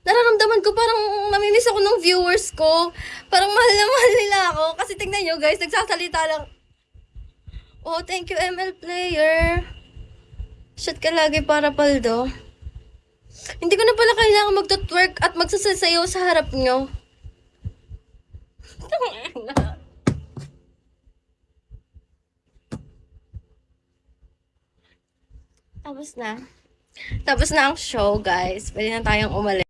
Nararamdaman ko parang namimiss ako ng viewers ko. Parang mahal na mahal nila ako. Kasi tingnan nyo guys, nagsasalita lang. Oh, thank you ML player. Shot ka lagi para paldo. Hindi ko na pala kailangan magtutwerk at magsasayaw sa harap nyo. Tapos na. Tapos na ang show, guys. Pwede na tayong umalis.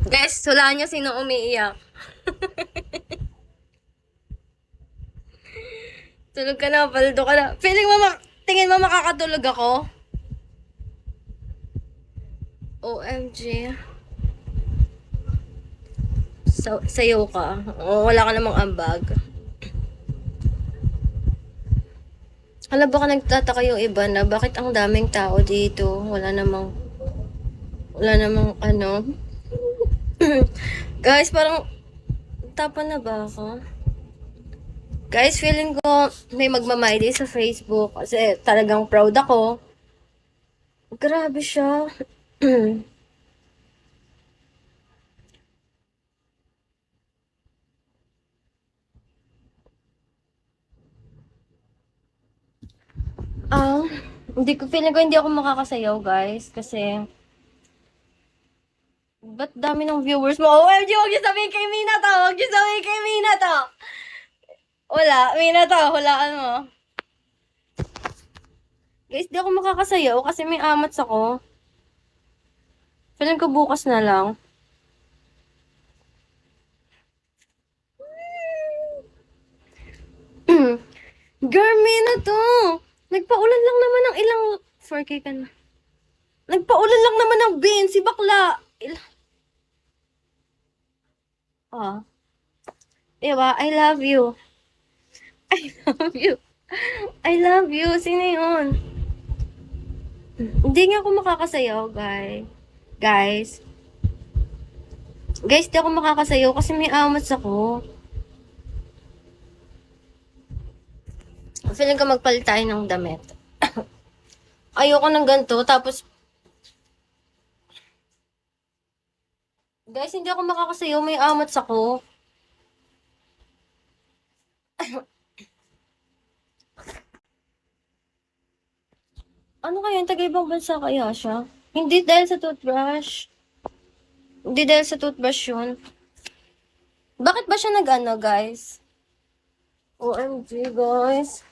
Guys, hulaan nyo sino umiiyak. Tulog ka na, paldo ka na. Tingin mo makakatulog ako? OMG. Sayo ka. Wala ka namang ambag. Hala, baka nagtataka yung iba na bakit ang daming tao dito? Wala namang ano. Guys, parang tapan na ba ako? Guys, feeling ko may magmamay sa Facebook kasi talagang proud ako. Grabe siya. Ah, feeling ko hindi ako makakasayaw, guys, kasi ba't dami ng viewers mo? OMG, huwag niyo sabihin kay Mina to! Huwag niyo sabihin kay Mina to! Wala, Mina to, hulaan mo. Guys, di ako makakasayaw kasi may amats ako. Feeling ko bukas na lang. Girl, Mina to! Nagpaulan lang naman ng ilang... 4K ka na. Nagpaulan lang naman ng beans, si bakla. Oh. Diba? I love you. I love you. I love you. Sino yun? Hindi nga ako makakasayaw, guys. Guys. Guys, di ako makakasayaw kasi may amats ako. Feeling ko magpalit tayo ng damit. Ayoko ng ganito. Tapos, guys, hindi ako makakasayaw. May amats ako. Ano kaya? Taga-ibang bansa kaya siya? Hindi dahil sa toothbrush. Hindi dahil sa toothbrush yun. Bakit ba siya nag-ano, guys? OMG, guys.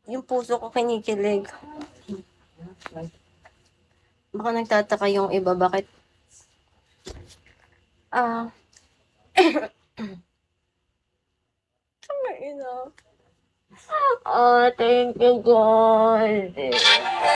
Yung puso ko kinikilig. Baka nagtataka yung iba, bakit? Ina. Thank you, God.